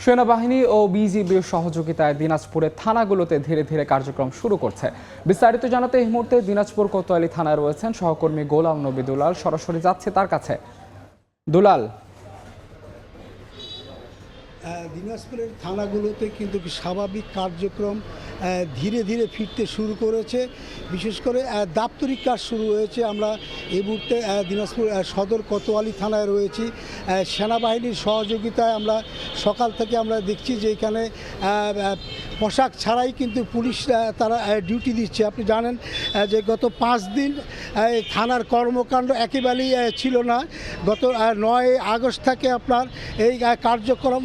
সেনাবাহিনী ও বিজিবির সহযোগিতায় দিনাজপুরের থানাগুলোতে ধীরে ধীরে কার্যক্রম শুরু করছে। বিস্তারিত জানাতে এই মুহূর্তে দিনাজপুর কোতোয়ালি থানায় রয়েছেন সহকর্মী গোলাম নবী দুলাল। সরাসরি যাচ্ছে তার কাছে। দুলাল, দিনাজপুরের থানাগুলোতে কিন্তু স্বাভাবিক কার্যক্রম ধীরে ধীরে ফিরতে শুরু করেছে। বিশেষ করে দাপ্তরিক কাজ শুরু হয়েছে। আমরা এই মুহূর্তে দিনাজপুর সদর কোতোয়ালি থানায় রয়েছি। সেনাবাহিনীর সহযোগিতায় আমরা সকাল থেকে আমরা দেখছি যে এখানে পোশাক ছাড়াই কিন্তু পুলিশ তারা ডিউটি দিচ্ছে। আপনি জানেন যে গত 5 দিন থানার কর্মকাণ্ড একেবারেই ছিল না। গত 9 আগস্ট থেকে আপনার এই কার্যক্রম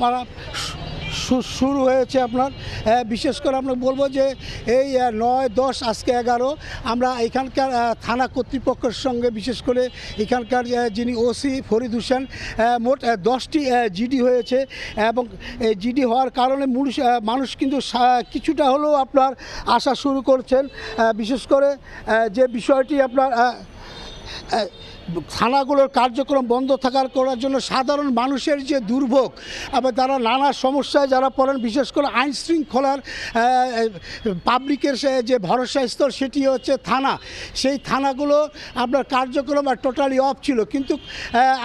শুরু হয়েছে। আপনার বিশেষ করে আমরা বলবো যে এই 9, 10 আজকে 11 আমরা এখানকার থানা কর্তৃপক্ষের সঙ্গে বিশেষ করে এখানকার যিনি ওসি ফরিদ হোসেন মোট 10টি জিডি হয়েছে এবং এই জিডি হওয়ার কারণে মানুষ কিন্তু কিছুটা হলেও আপনার আসা শুরু করছেন। বিশেষ করে যে বিষয়টি আপনার থানাগুলোর কার্যক্রম বন্ধ করার জন্য সাধারণ মানুষের যে দুর্ভোগ, আবার তারা নানা সমস্যায় যারা পড়েন, বিশেষ করে আইন শৃঙ্খলার পাবলিকের যে ভরসা স্তর সেটি হচ্ছে থানা। সেই থানাগুলো আপনার কার্যক্রম টোটালি অফ ছিল, কিন্তু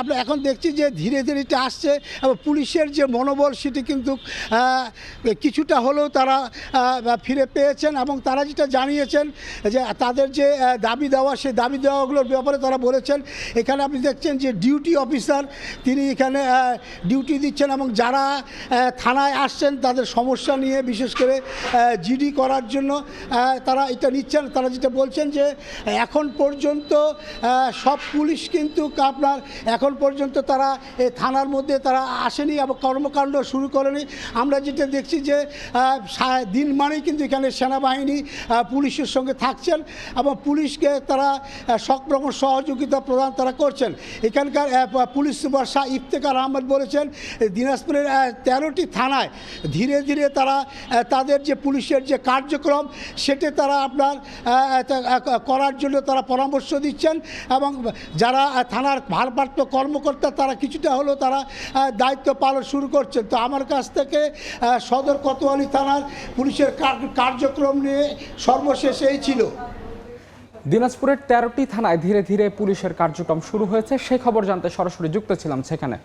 আমরা এখন দেখছি যে ধীরে ধীরে এটা আসছে এবং পুলিশের যে মনোবল সেটি কিন্তু কিছুটা হলেও তারা ফিরে পেয়েছেন এবং তারা যেটা জানিয়েছেন যে তাদের যে দাবি দেওয়া, সেই দাবি দেওয়াগুলোর ব্যাপারে তারা বলেছেন। এখানে আপনি দেখছেন যে ডিউটি অফিসার তিনি এখানে ডিউটি দিচ্ছেন এবং যারা থানায় আসছেন তাদের সমস্যা নিয়ে বিশেষ করে জিডি করার জন্য তারা এটা নিচ্ছেন। তারা যেটা বলছেন যে এখন পর্যন্ত সব পুলিশ কিন্তু আপনার এখন পর্যন্ত তারা থানার মধ্যে তারা আসেনি এবং কর্মকাণ্ড শুরু করেনি। আমরা যেটা দেখছি যে দিন মানেই কিন্তু এখানে সেনাবাহিনী পুলিশের সঙ্গে থাকছেন এবং পুলিশকে তারা সব রকম সহযোগিতা প্রদান তারা করছেন। এখানকার পুলিশ সুপার শাহ ইফতেখার আহমেদ বলেছেন দিনাজপুরের 13টি থানায় ধীরে ধীরে তারা তাদের যে পুলিশের যে কার্যক্রম সেটা তারা আপনার করার জন্য তারা পরামর্শ দিচ্ছেন এবং যারা থানার ভারপ্রাপ্ত কর্মকর্তা তারা কিছুটা হলেও তারা দায়িত্ব পালন শুরু করছেন। তো আমার কাছ থেকে সদর কোতোয়ালি থানার পুলিশের কার্যক্রম নিয়ে সর্বশেষ এই ছিল। দিনাজপুরের 13টি থানায় ধীরে ধীরে পুলিশের কার্যক্রম শুরু হয়েছে, সেই খবর জানতে সরাসরি যুক্ত ছিলাম সেখানে।